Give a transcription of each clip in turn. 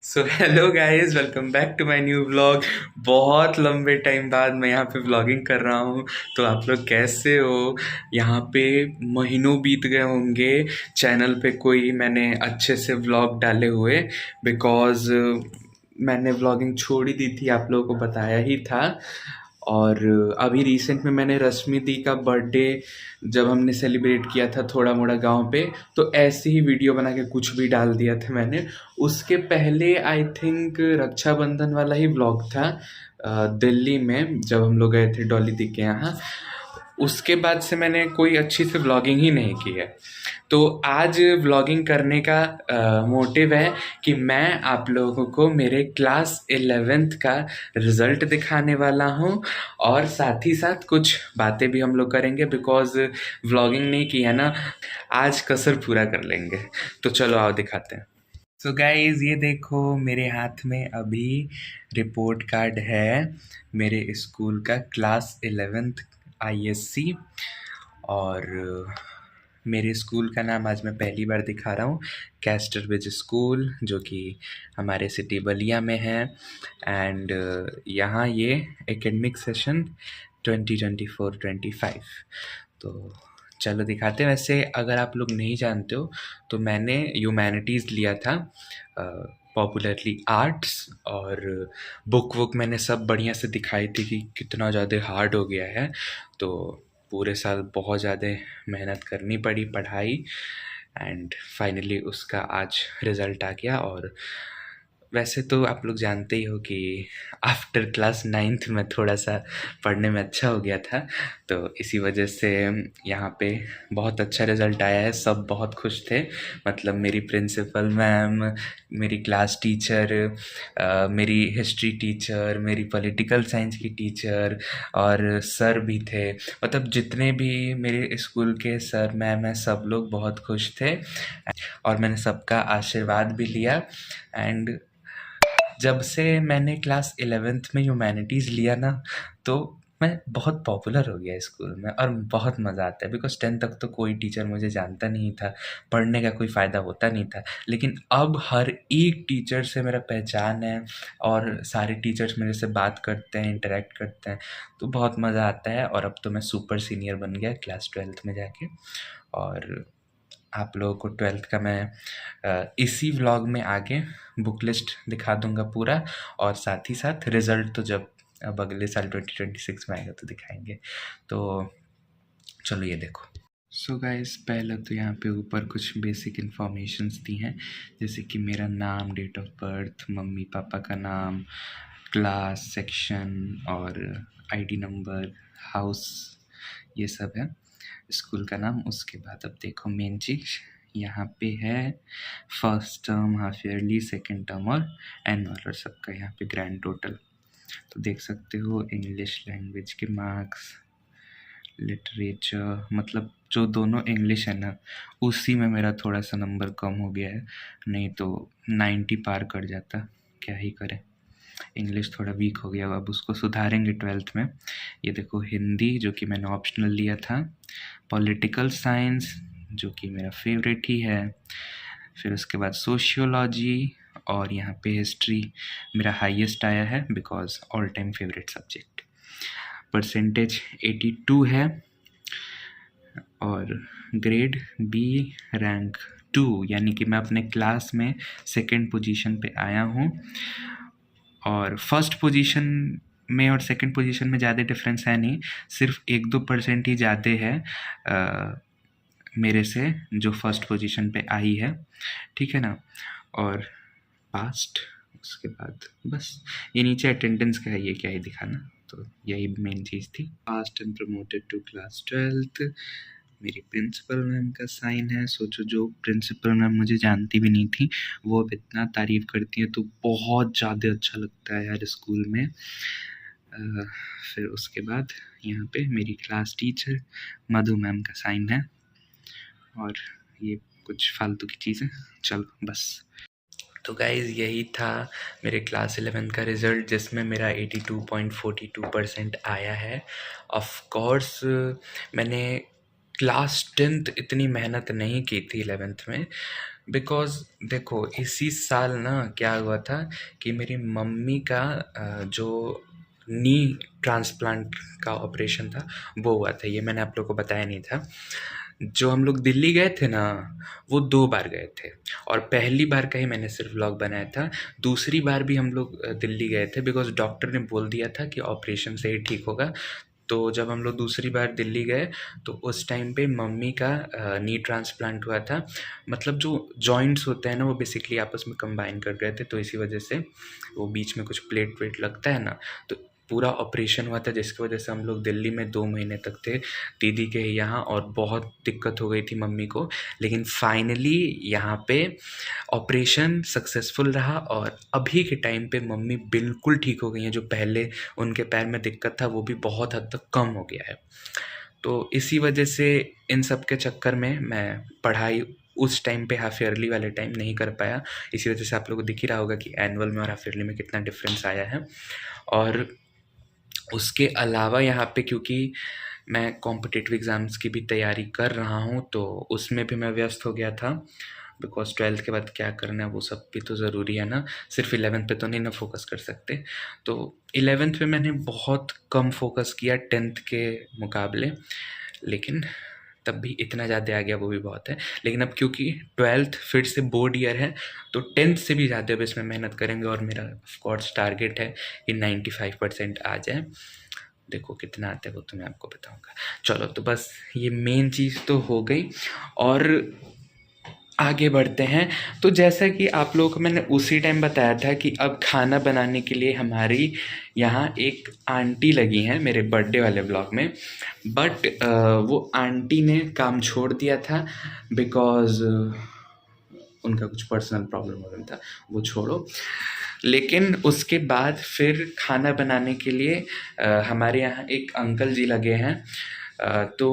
So hello guys, welcome back to my new vlog. बहुत लंबे time बाद मैं यहाँ पे व्लॉगिंग कर रहा हूँ। तो आप लोग कैसे हो? यहाँ पे महीनों बीत गए होंगे चैनल पे कोई मैंने अच्छे से व्लॉग डाले हुए, बिकॉज़ मैंने व्लॉगिंग छोड़ ही दी थी, आप लोगों को बताया ही था। और अभी रिसेंट में मैंने रश्मि दी का बर्थडे जब हमने सेलिब्रेट किया था थोड़ा मोड़ा गांव पे, तो ऐसे ही वीडियो बना के कुछ भी डाल दिया था मैंने। उसके पहले आई थिंक रक्षाबंधन वाला ही व्लॉग था, दिल्ली में जब हम लोग गए थे डॉली दी के यहाँ। उसके बाद से मैंने कोई अच्छी से व्लॉगिंग ही नहीं की है। तो आज व्लॉगिंग करने का मोटिव है कि मैं आप लोगों को मेरे क्लास 11th का रिजल्ट दिखाने वाला हूँ, और साथ ही साथ कुछ बातें भी हम लोग करेंगे, बिकॉज व्लॉगिंग नहीं की है ना, आज कसर पूरा कर लेंगे। तो चलो आओ दिखाते हैं। सो गाइज, ये देखो मेरे हाथ में अभी रिपोर्ट कार्ड है मेरे स्कूल का, क्लास 11th आईएससी। और मेरे स्कूल का नाम आज मैं पहली बार दिखा रहा हूँ, कैस्टरविज स्कूल, जो कि हमारे सिटी बलिया में है। एंड यहाँ ये एकेडमिक सेशन 2024-25। तो चलो दिखाते हैं। वैसे अगर आप लोग नहीं जानते हो तो मैंने ह्यूमैनिटीज़ लिया था, पॉपुलरली आर्ट्स, और बुक मैंने सब बढ़िया से दिखाई थी कि कितना ज़्यादा हार्ड हो गया है। तो पूरे साल बहुत ज़्यादा मेहनत करनी पड़ी, पढ़ाई, एंड फाइनली उसका आज रिज़ल्ट आ गया। और वैसे तो आप लोग जानते ही हो कि आफ्टर क्लास 9th में थोड़ा-सा पढ़ने में अच्छा हो गया था, तो इसी वजह से यहाँ पे बहुत अच्छा रिज़ल्ट आया है। सब बहुत खुश थे, मतलब मेरी प्रिंसिपल मैम, मेरी क्लास टीचर, मेरी हिस्ट्री टीचर, मेरी पॉलिटिकल साइंस की टीचर, और सर भी थे। मतलब जितने भी मेरे स्कूल के सर मैम हैं, सब लोग बहुत खुश थे, और मैंने सबका आशीर्वाद भी लिया। एंड जब से मैंने क्लास 11th में ह्यूमैनिटीज़ लिया ना, तो मैं बहुत पॉपुलर हो गया स्कूल में, और बहुत मज़ा आता है। बिकॉज़ 10th तक तो कोई टीचर मुझे जानता नहीं था, पढ़ने का कोई फ़ायदा होता नहीं था। लेकिन अब हर एक टीचर से मेरा पहचान है, और सारे टीचर्स मेरे से बात करते हैं, इंटरैक्ट करते हैं, तो बहुत मज़ा आता है। और अब तो मैं सुपर सीनियर बन गया क्लास 12th में जाके। और आप लोगों को 12th का मैं इसी व्लॉग में आगे बुक लिस्ट दिखा दूंगा पूरा, और साथ ही साथ रिज़ल्ट तो जब अब अगले साल 2026 में आएगा तो दिखाएंगे। तो चलो ये देखो। सो गाइस, पहले तो यहाँ पे ऊपर कुछ बेसिक इन्फॉर्मेशंस दी हैं, जैसे कि मेरा नाम, date of birth, mummy papa का नाम, क्लास, सेक्शन, और आईडी नंबर, हाउस, ये सब है, स्कूल का नाम। उसके बाद अब देखो मेन चीज़ यहाँ पे है, first term, half yearly, second term और एनुअल, और सबका यहाँ पे ग्रैंड टोटल। तो देख सकते हो इंग्लिश लैंग्वेज के मार्क्स, लिटरेचर, मतलब जो दोनों इंग्लिश है ना, उसी में मेरा थोड़ा सा नंबर कम हो गया है, नहीं तो 90 पार कर जाता। क्या ही करें, इंग्लिश थोड़ा वीक हो गया, अब उसको सुधारेंगे 12th में। ये देखो हिंदी, जो कि मैंने ऑप्शनल लिया था, पॉलिटिकल साइंस, जो कि मेरा फेवरेट ही है, फिर उसके बाद सोशियोलॉजी, और यहाँ पे हिस्ट्री मेरा हाईएस्ट आया है, because all time favourite subject. Percentage 82 है, और ग्रेड बी, रैंक 2, यानी कि मैं अपने क्लास में सेकंड पोजीशन पे आया हूँ। और फर्स्ट पोजीशन में और सेकंड पोजीशन में ज़्यादा डिफरेंस है नहीं, सिर्फ 1-2% ही ज़्यादा है मेरे से, जो फर्स्ट पोजीशन पे आई है, ठीक है ना। और पास्ट, उसके बाद बस ये नीचे अटेंडेंस का है, ये क्या ही दिखाना, तो यही मेन चीज़ थी। Passed and promoted to class 12th, मेरी प्रिंसिपल मैम का साइन है। सोचो, जो प्रिंसिपल मैम मुझे जानती भी नहीं थी, वो अब इतना तारीफ़ करती है, तो बहुत ज़्यादा अच्छा लगता है यार स्कूल में। फिर उसके बाद यहाँ पे मेरी क्लास टीचर मधु मैम का साइन है, और ये कुछ फालतू की चीज़ें। चलो बस। तो गाइज़, यही था मेरे क्लास 11 का रिज़ल्ट, जिसमें मेरा 82.42% आया है। ऑफ कोर्स मैंने क्लास 10th इतनी मेहनत नहीं की थी 11th में, बिकॉज़ देखो इसी साल ना क्या हुआ था कि मेरी मम्मी का जो नी ट्रांसप्लांट का ऑपरेशन था वो हुआ था। ये मैंने आप लोगों को बताया नहीं था। जो हम लोग दिल्ली गए थे ना, वो 2 बार गए थे, और पहली बार का ही मैंने सिर्फ व्लॉग बनाया था। दूसरी बार भी हम लोग दिल्ली गए थे बिकॉज़ डॉक्टर ने बोल दिया था कि ऑपरेशन से ही ठीक होगा। तो जब हम लोग दूसरी बार दिल्ली गए तो उस टाइम पे मम्मी का नी ट्रांसप्लांट हुआ था। मतलब जो जॉइंट्स होते हैं ना, वो बेसिकली आपस में कंबाइन कर गए थे, तो इसी वजह से वो बीच में कुछ प्लेट वेट लगता है ना, तो पूरा ऑपरेशन हुआ था, जिसकी वजह से हम लोग दिल्ली में 2 महीने तक थे दीदी के यहाँ, और बहुत दिक्कत हो गई थी मम्मी को। लेकिन फाइनली यहाँ पे ऑपरेशन सक्सेसफुल रहा, और अभी के टाइम पे मम्मी बिल्कुल ठीक हो गई हैं। जो पहले उनके पैर में दिक्कत था वो भी बहुत हद तक कम हो गया है। तो इसी वजह से इन सब के चक्कर में मैं पढ़ाई उस टाइम पे हाफ ईयरली वाले टाइम नहीं कर पाया। इसी वजह से आप लोगों को दिख ही रहा होगा कि एनुअल में और हाफ ईयरली में कितना डिफरेंस आया है। और उसके अलावा यहाँ पे क्योंकि मैं कॉम्पिटिटिव एग्ज़ाम्स की भी तैयारी कर रहा हूँ, तो उसमें भी मैं व्यस्त हो गया था, बिकॉज़ 12th के बाद क्या करना है वो सब भी तो ज़रूरी है ना, सिर्फ 11th पे तो नहीं ना फोकस कर सकते। तो 11th पे मैंने बहुत कम फोकस किया 10th के मुकाबले, लेकिन तब भी इतना ज़्यादा आ गया वो भी बहुत है। लेकिन अब क्योंकि 12th फिर से बोर्ड ईयर है, तो 10th से भी ज़्यादा अब इसमें मेहनत करेंगे, और मेरा ऑफ कोर्स टारगेट है कि 95% आ जाए। देखो कितना आता है वो तो मैं आपको बताऊँगा। चलो, तो बस ये मेन चीज़ तो हो गई, और आगे बढ़ते हैं। तो जैसा कि आप लोगों को मैंने उसी टाइम बताया था कि अब खाना बनाने के लिए हमारी यहाँ एक आंटी लगी हैं मेरे बर्थडे वाले व्लॉग में, बट वो आंटी ने काम छोड़ दिया था बिकॉज़ उनका कुछ पर्सनल प्रॉब्लम था, वो छोड़ो। लेकिन उसके बाद फिर खाना बनाने के लिए हमारे यहाँ एक अंकल जी लगे हैं। तो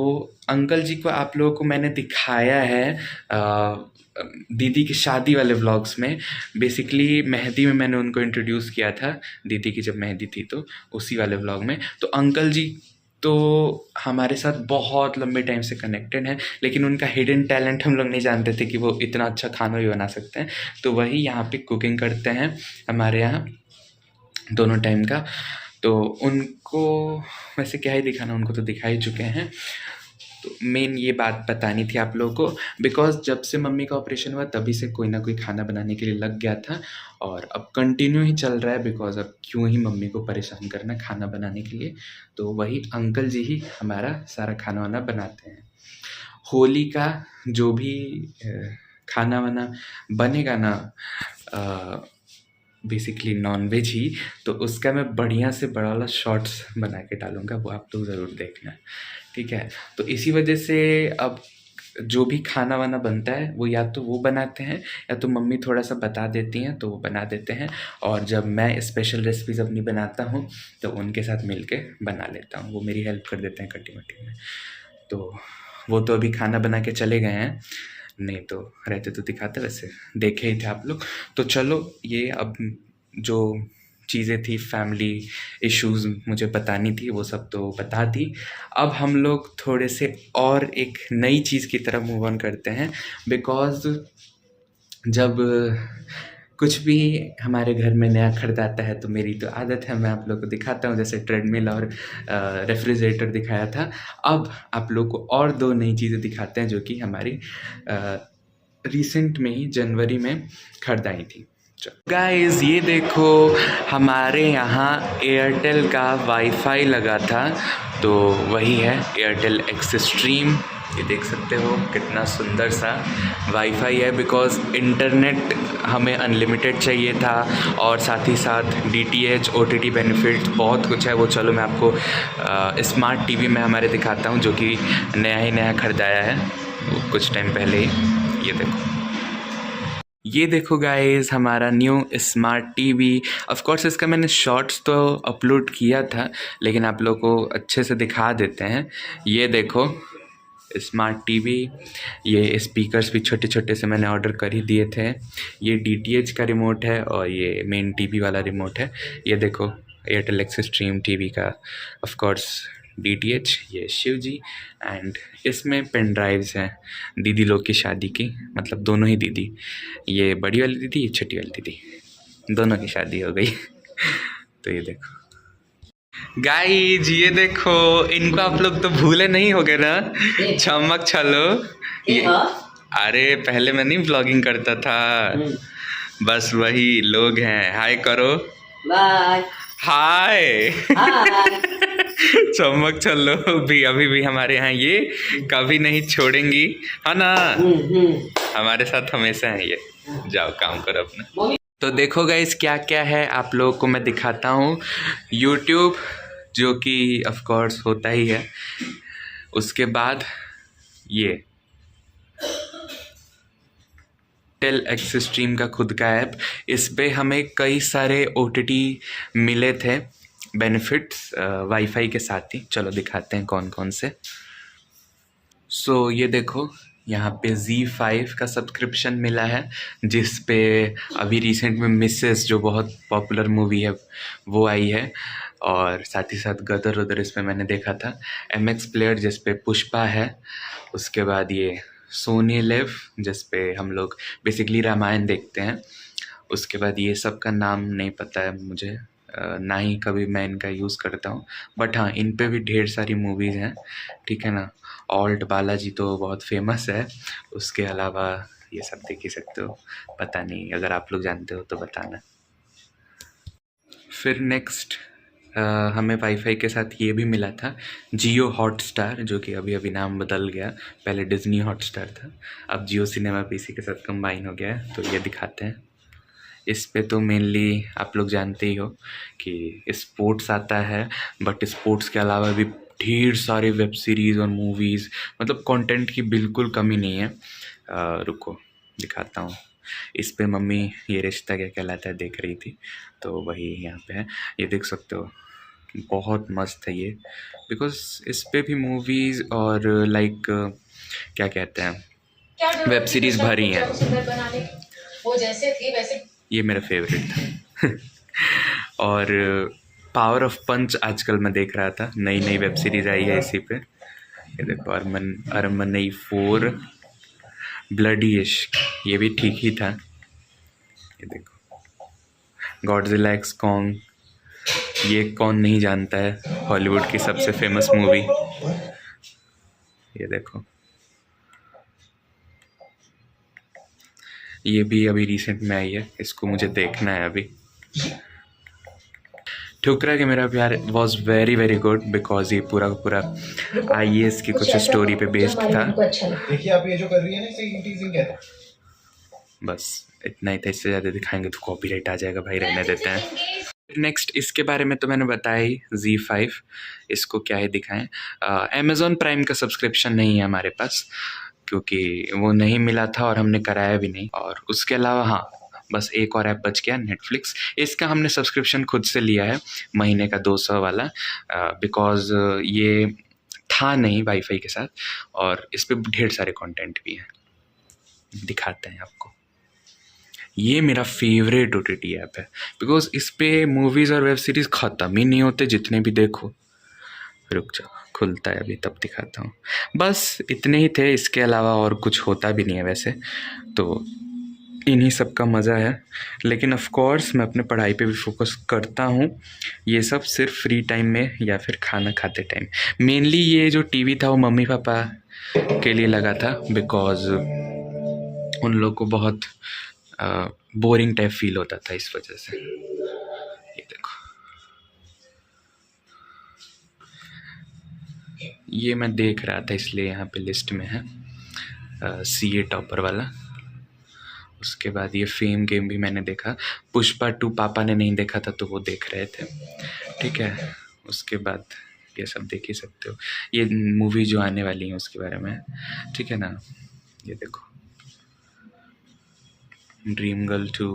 अंकल जी को आप लोगों को मैंने दिखाया है दीदी की शादी वाले व्लॉग्स में। बेसिकली मेहंदी में मैंने उनको इंट्रोड्यूस किया था, दीदी की जब मेहंदी थी, तो उसी वाले व्लॉग में। तो अंकल जी तो हमारे साथ बहुत लंबे टाइम से कनेक्टेड हैं, लेकिन उनका हिडन टैलेंट हम लोग नहीं जानते थे कि वो इतना अच्छा खाना भी बना सकते हैं। तो वही यहाँ पे कुकिंग करते हैं हमारे यहाँ दोनों टाइम का। तो उनको वैसे क्या ही दिखाना, उनको तो दिखा ही चुके हैं। तो मेन ये बात बतानी थी आप लोगों को, बिकॉज़ जब से मम्मी का ऑपरेशन हुआ तभी से कोई ना कोई खाना बनाने के लिए लग गया था, और अब कंटिन्यू ही चल रहा है, बिकॉज़ अब क्यों ही मम्मी को परेशान करना खाना बनाने के लिए। तो वही अंकल जी ही हमारा सारा खाना वाना बनाते हैं। होली का जो भी खाना वाना बनेगा ना, बेसिकली नॉन-वेज ही, तो उसका मैं बढ़िया से बड़ा वाला शॉर्ट्स बना के डालूँगा, वो आप लोग ज़रूर देखना, ठीक है? तो इसी वजह से अब जो भी खाना वाना बनता है वो या तो वो बनाते हैं, या तो मम्मी थोड़ा-सा बता देती हैं तो वो बना देते हैं, और जब मैं स्पेशल रेसिपीज़ अपनी बनाता हूँ तो उनके साथ मिल के बना लेता हूँ, वो मेरी हेल्प कर देते हैं कटिंग-वटिंग में। तो वो तो अभी खाना बना के चले गए हैं, नहीं तो रहते तो दिखाते, वैसे देखे ही थे आप लोग। तो चलो, ये अब जो चीज़ें थी फैमिली इश्यूज़ मुझे बतानी थी वो सब तो बता दी। अब हम लोग थोड़े से और एक नई चीज़ की तरफ मूव ऑन करते हैं, बिकॉज़ जब कुछ भी हमारे घर में नया खरीदाता है तो मेरी तो आदत है मैं आप लोगों को दिखाता हूँ, जैसे ट्रेडमिल और रेफ्रिजरेटर दिखाया था। अब आप लोग को और 2 नई चीज़ें दिखाते हैं जो कि हमारी रिसेंट में ही जनवरी में खरीदाई थी। गाइस, ये देखो हमारे यहाँ एयरटेल का वाईफाई लगा था, तो वही है एयरटेल एक्सट्रीम। ये देख सकते हो कितना सुंदर सा वाईफाई है, बिकॉज़ इंटरनेट हमें अनलिमिटेड चाहिए था, और साथ ही साथ डीटीएच ओटीटी बेनिफिट बहुत कुछ है। वो चलो मैं आपको स्मार्ट टीवी में हमारे दिखाता हूँ, जो कि नया ही नया खरीदाया है कुछ टाइम पहले ही। ये देखो गाइस हमारा new smart TV. Of course इसका मैंने शॉर्ट्स तो अपलोड किया था, लेकिन आप लोगों को अच्छे से दिखा देते हैं। ये देखो स्मार्ट टीवी, ये स्पीकर्स भी छोटे छोटे से मैंने ऑर्डर कर ही दिए थे। ये डीटीएच का रिमोट है, और ये मेन टीवी वाला रिमोट है। ये देखो एयरटेल एक्सिस स्ट्रीम टीवी का ऑफ कोर्स DTH, ये शिव जी। एंड इसमें पेन ड्राइव्स हैं दीदी लोग की शादी की, मतलब दोनों ही दीदी, ये बड़ी वाली दीदी, ये छोटी वाली दीदी, दोनों की शादी हो गई। तो ये देखो गाइज, ये देखो, इनको आप लोग तो भूले नहीं होगे ना, चमक छलो ये। अरे पहले मैं नहीं व्लॉगिंग करता था, बस वही लोग हैं। हाय करो, बाय, हाय। चमक छलो भी अभी भी हमारे यहाँ ये कभी नहीं छोड़ेंगी, है ना, हमारे साथ हमेशा है ये। जाओ काम करो अपना। तो देखो गाइस क्या क्या है आप लोगों को मैं दिखाता हूँ। यूट्यूब जो कि ऑफ कोर्स होता ही है, उसके बाद ये टेल एक्स स्ट्रीम का खुद का ऐप, इस पे हमें कई सारे OTT मिले थे बेनिफिट्स वाईफाई के साथ ही। चलो दिखाते हैं कौन कौन से। सो ये देखो, यहाँ पे Z5 का सब्सक्रिप्शन मिला है, जिस पे अभी रिसेंट में मिसेस जो बहुत पॉपुलर मूवी है वो आई है, और साथ ही साथ गदर उदर इस पे मैंने देखा था। MX प्लेयर जिस पे पुष्पा है, उसके बाद ये सोनी लिव जिस पे हम लोग बेसिकली रामायण देखते हैं। उसके बाद ये सब का नाम नहीं पता है मुझे, ना ही कभी मैं इनका यूज़ करता हूँ, बट हाँ इन पे भी ढेर सारी मूवीज़ हैं, ठीक है ना। ऑल्ट बालाजी तो बहुत फेमस है, उसके अलावा ये सब देख ही सकते हो, पता नहीं, अगर आप लोग जानते हो तो बताना। फिर नेक्स्ट हमें वाईफाई के साथ ये भी मिला था, जियो हॉटस्टार, जो कि अभी अभी नाम बदल गया, पहले डिज्नी हॉटस्टार था, अब जियो सिनेमा पे इसी के साथ कंबाइन हो गया है। तो ये दिखाते हैं। इस पे तो मेनली आप लोग जानते ही हो कि स्पोर्ट्स आता है, बट स्पोर्ट्स के अलावा भी ढेर सारे वेब सीरीज़ और मूवीज़, मतलब कंटेंट की बिल्कुल कमी नहीं है। रुको दिखाता हूँ। इस पे मम्मी ये रिश्ता क्या कहलाता है देख रही थी, तो वही यहाँ पे है, ये देख सकते हो, बहुत मस्त है ये, बिकॉज इस पे भी मूवीज़ और लाइक क्या कहते हैं वेब सीरीज़ भरी हैं। वो जैसे थी वैसे, ये मेरा फेवरेट था। और पावर ऑफ पंच आजकल मैं देख रहा था, नई नई वेब सीरीज़ आई है इसी पे। ये देखो, अरमनई 4, ब्लडी इश्क, ये भी ठीक ही था। ये देखो, गॉडजिला एक्स कॉन्ग, ये कौन नहीं जानता है, हॉलीवुड की सबसे फेमस मूवी। ये देखो, ये भी अभी रिसेंट में आई है, इसको मुझे देखना है अभी। ठुकरा के मेरा प्यार was very very good, because ये पूरा पूरा IAS की कुछ स्टोरी पे बेस्ड था। देखिए आप ये जो कर रही है ना, इसे टीजिंग कहते हैं। बस इतना ही था, इससे ज़्यादा दिखाएंगे तो कॉपीराइट आ जाएगा भाई, रहने देते हैं। नेक्स्ट इसके बारे में तो मैंने बताया ही, Z5, इसको क्या है दिखाएं। Amazon प्राइम का सब्सक्रिप्शन नहीं है हमारे पास, क्योंकि वो नहीं मिला था और हमने कराया भी नहीं। और उसके अलावा हाँ, बस एक और ऐप बच गया, नेटफ्लिक्स। इसका हमने सब्सक्रिप्शन खुद से लिया है, महीने का 200 वाला, बिकॉज ये था नहीं वाईफाई के साथ, और इस पर ढेर सारे कंटेंट भी हैं, दिखाते हैं आपको। ये मेरा फेवरेट OTT ऐप है, बिकॉज इस पे मूवीज़ और वेब सीरीज़ ख़त्म ही नहीं होते, जितने भी देखो। रुक जाओ, खुलता है अभी तब दिखाता हूँ। बस इतने ही थे, इसके अलावा और कुछ होता भी नहीं है वैसे तो, इन्हीं सब का मज़ा है। लेकिन ऑफ कोर्स मैं अपने पढ़ाई पे भी फोकस करता हूँ, ये सब सिर्फ फ्री टाइम में या फिर खाना खाते टाइम। मेनली ये जो टीवी था वो मम्मी पापा के लिए लगा था, बिकॉज उन लोग को बहुत बोरिंग टाइप फील होता था, इस वजह से। ये देखो, ये मैं देख रहा था इसलिए यहाँ पे लिस्ट में है, CA टॉपर वाला। उसके बाद ये फेम गेम भी मैंने देखा, पुष्पा 2 पापा ने नहीं देखा था तो वो देख रहे थे, ठीक है। उसके बाद ये सब देख ही सकते हो, ये मूवी जो आने वाली है उसके बारे में, ठीक है ना। ये देखो, ड्रीम गर्ल 2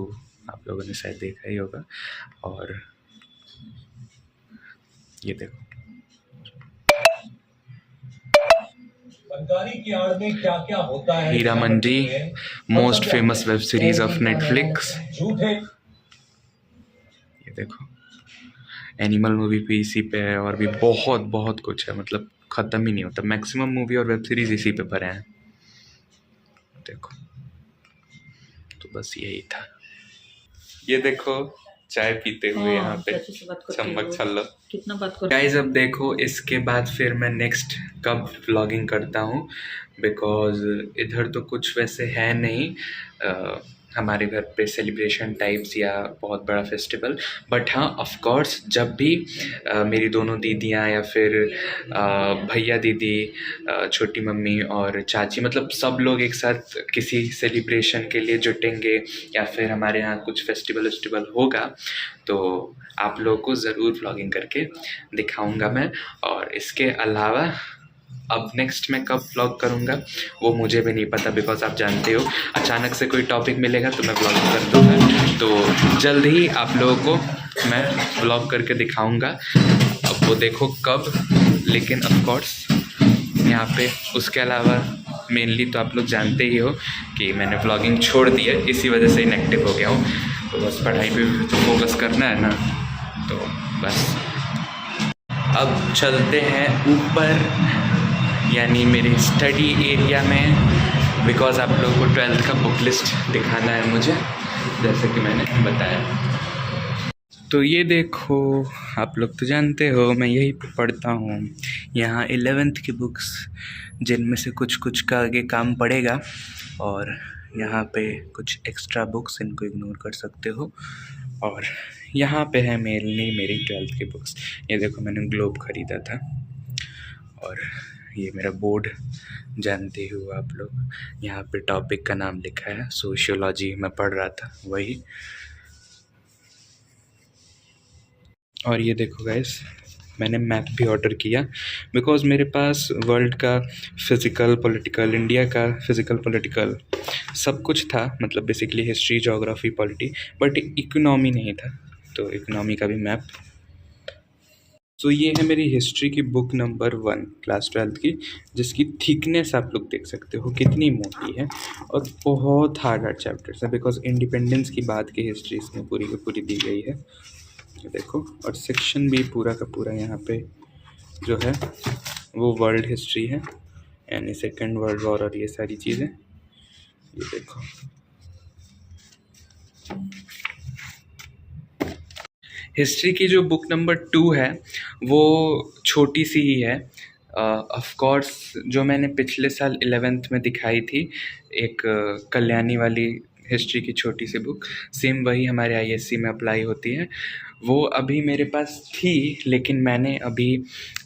आप लोगों ने शायद देखा ही होगा। और ये देखो, जानकारी की आड़ में क्या क्या होता है, Heera Mandi, most famous web series of Netflix. झूठे। ये देखो, एनिमल मूवी भी इसी पे है, और भी बहुत बहुत कुछ है, मतलब ख़त्म ही नहीं होता। मैक्सिमम मूवी और वेब सीरीज़ इसी पे भरे हैं। देखो, तो बस यही था। ये देखो चाय पीते हुए यहाँ पे चम्मच छल्लो। कितना बात कर गाइज, अब देखो इसके बाद फिर मैं नेक्स्ट कब व्लॉगिंग करता हूँ, बिकॉज इधर तो कुछ वैसे है नहीं हमारे घर पे सेलिब्रेशन टाइप्स या बहुत बड़ा फेस्टिवल। बट हाँ, ऑफ कोर्स जब भी मेरी दोनों दीदियाँ या फिर भैया दीदी, छोटी मम्मी और चाची, मतलब सब लोग एक साथ किसी सेलिब्रेशन के लिए जुटेंगे या फिर हमारे यहाँ कुछ फेस्टिवल होगा, तो आप लोगों को ज़रूर व्लॉगिंग करके दिखाऊंगा मैं। और इसके अलावा अब नेक्स्ट मैं कब व्लॉग करूँगा वो मुझे भी नहीं पता, बिकॉज आप जानते हो अचानक से कोई टॉपिक मिलेगा तो मैं व्लॉगिंग कर दूँगा। तो जल्द ही आप लोगों को मैं व्लॉग करके दिखाऊँगा, अब वो देखो कब। लेकिन ऑफ कोर्स यहाँ पे उसके अलावा मेनली तो आप लोग जानते ही हो कि मैंने व्लॉगिंग छोड़ दी है, इसी वजह से इनएक्टिव हो गया हूँ। तो बस पढ़ाई पे तो फोकस करना है ना, तो बस अब चलते हैं ऊपर, यानी मेरे स्टडी एरिया में, बिकॉज़ आप लोगों को 12th का बुक लिस्ट दिखाना है मुझे, जैसे कि मैंने बताया। तो ये देखो, आप लोग तो जानते हो मैं यहीं पे पढ़ता हूँ। यहाँ 11th की बुक्स, जिनमें से कुछ कुछ का आगे काम पड़ेगा, और यहाँ पे कुछ एक्स्ट्रा बुक्स, इनको इग्नोर कर सकते हो। और यहाँ पे है मेरी 12th की बुक्स। ये देखो, मैंने ग्लोब ख़रीदा था, और ये मेरा बोर्ड जानते हो आप लोग। यहाँ पे टॉपिक का नाम लिखा है सोशियोलॉजी, मैं पढ़ रहा था वही। और ये देखो गाइस, मैंने मैप भी ऑर्डर किया, बिकॉज़ मेरे पास वर्ल्ड का फ़िज़िकल पॉलिटिकल, इंडिया का फ़िज़िकल पॉलिटिकल सब कुछ था, मतलब basically history, geography, polity, but economy नहीं था, तो इकोनॉमी का भी मैप। तो ये है मेरी हिस्ट्री की बुक नंबर 1 क्लास 12th की, जिसकी थिकनेस आप लोग देख सकते हो कितनी मोटी है, और बहुत हार्ड चैप्टर्स है, बिकॉज इंडिपेंडेंस की बात की हिस्ट्री इसमें पूरी की पूरी दी गई है। ये देखो, और सेक्शन भी पूरा का पूरा यहाँ पे जो है वो वर्ल्ड हिस्ट्री है, यानी सेकेंड वर्ल्ड वॉर और ये सारी चीज़ें। ये देखो, हिस्ट्री की जो बुक नंबर 2 है वो छोटी सी ही है। ऑफ कोर्स जो मैंने पिछले साल 11th में दिखाई थी, एक कल्याणी वाली हिस्ट्री की छोटी सी बुक, सेम वही हमारे आईएससी में अप्लाई होती है। वो अभी मेरे पास थी, लेकिन मैंने अभी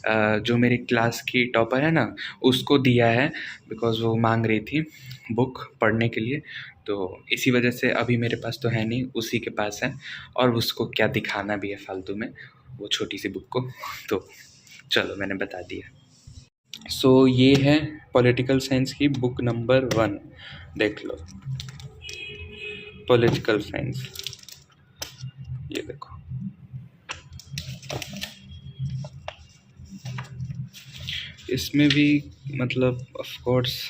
जो मेरी क्लास की टॉपर है ना, उसको दिया है, बिकॉज़ वो मांग रही थी बुक पढ़ने के लिए, तो इसी वजह से अभी मेरे पास तो है नहीं, उसी के पास है, और उसको क्या दिखाना भी है फालतू में वो छोटी सी बुक को। तो चलो, मैंने बता दिया। सो ये है पॉलिटिकल साइंस की बुक नंबर 1, देख लो, पॉलिटिकल साइंस। ये देखो, इसमें भी मतलब ऑफ कोर्स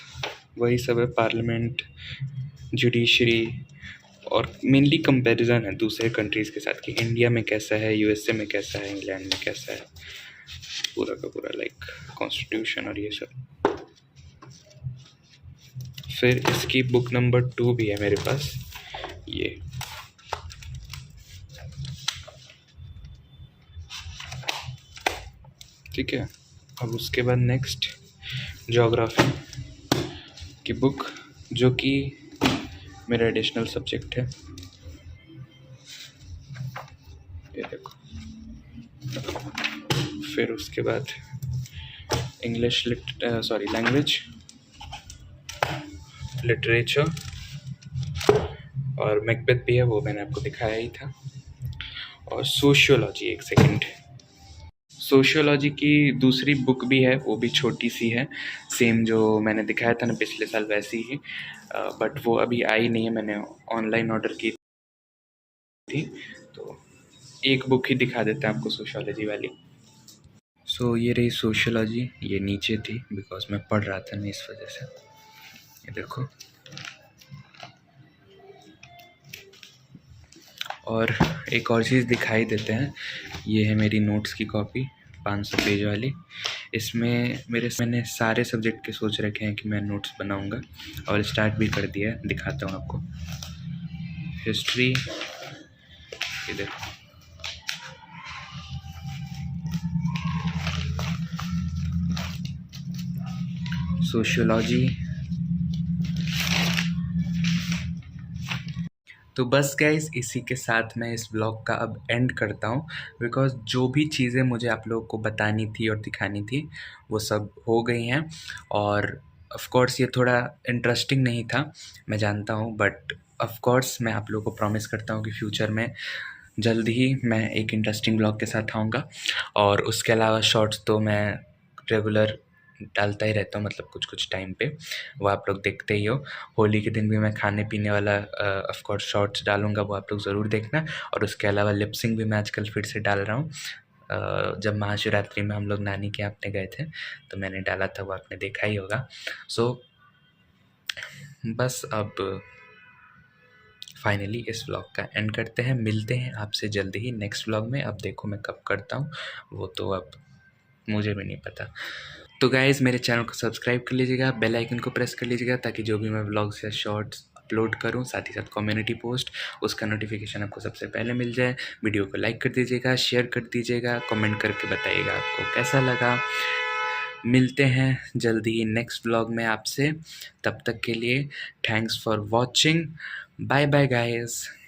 वही सब है, पार्लियामेंट, जुडिशरी, और मेनली कंपैरिजन है दूसरे कंट्रीज़ के साथ कि इंडिया में कैसा है, यूएसए में कैसा है, इंग्लैंड में कैसा है, पूरा का पूरा लाइक कॉन्स्टिट्यूशन और ये सब। फिर इसकी बुक नंबर 2 भी है मेरे पास, ये ठीक है। अब उसके बाद नेक्स्ट ज्योग्राफी की बुक, जो कि मेरा एडिशनल सब्जेक्ट है। ये देखो, फिर उसके बाद इंग्लिश लैंग्वेज, लिटरेचर, और मैकबेथ भी है, वो मैंने आपको दिखाया ही था। और सोशियोलॉजी, एक सेकंड, सोशियोलॉजी की दूसरी बुक भी है, वो भी छोटी सी है, सेम जो मैंने दिखाया था ना पिछले साल वैसी ही, बट वो अभी आई नहीं है, मैंने ऑनलाइन ऑर्डर की थी, तो एक बुक ही दिखा देते हैं आपको सोशियोलॉजी वाली। सो ये रही सोशियोलॉजी, ये नीचे थी बिकॉज मैं पढ़ रहा था ना, इस वजह से। ये देखो, और एक और चीज़ दिखाई देते हैं, ये है मेरी नोट्स की कॉपी 500 पेज वाली। इसमें मैंने सारे सब्जेक्ट के सोच रखे हैं कि मैं नोट्स बनाऊंगा और स्टार्ट भी कर दिया है, दिखाता हूँ आपको। हिस्ट्री, इधर सोशियोलॉजी। तो बस गाइस, इसी के साथ मैं इस ब्लॉग का अब एंड करता हूँ, बिकॉज़ जो भी चीज़ें मुझे आप लोगों को बतानी थी और दिखानी थी वो सब हो गई हैं। और ऑफ़ कोर्स ये थोड़ा इंटरेस्टिंग नहीं था, मैं जानता हूँ, बट ऑफ़ कोर्स मैं आप लोगों को प्रॉमिस करता हूँ कि फ्यूचर में जल्द ही मैं एक इंटरेस्टिंग ब्लॉग के साथ आऊँगा। और उसके अलावा शॉर्ट्स तो मैं रेगुलर डालता ही रहता हूँ, मतलब कुछ टाइम पे, वो आप लोग देखते ही हो। होली के दिन भी मैं खाने पीने वाला ऑफ कोर्स शॉर्ट्स डालूँगा, वो आप लोग ज़रूर देखना। और उसके अलावा लिप सिंक भी मैं आजकल फिर से डाल रहा हूँ। जब महाशिवरात्रि में हम लोग नानी के यहाँ अपने गए थे तो मैंने डाला था, वो आपने देखा ही होगा। सो बस अब फाइनली इस व्लॉग का एंड करते हैं। मिलते हैं आपसे जल्दी ही नेक्स्ट व्लॉग में। अब देखो मैं कब करता हूँ वो तो अब मुझे भी नहीं पता। तो गाइज़, मेरे चैनल को सब्सक्राइब कर लीजिएगा, बेल आइकन को प्रेस कर लीजिएगा, ताकि जो भी मैं व्लॉग्स या शॉर्ट्स अपलोड करूं, साथ ही साथ कम्युनिटी पोस्ट, उसका नोटिफिकेशन आपको सबसे पहले मिल जाए। वीडियो को लाइक कर दीजिएगा, शेयर कर दीजिएगा, कमेंट करके बताइएगा आपको कैसा लगा। मिलते हैं जल्दी ही नेक्स्ट व्लॉग में आपसे। तब तक के लिए thanks for watching. Bye bye guys.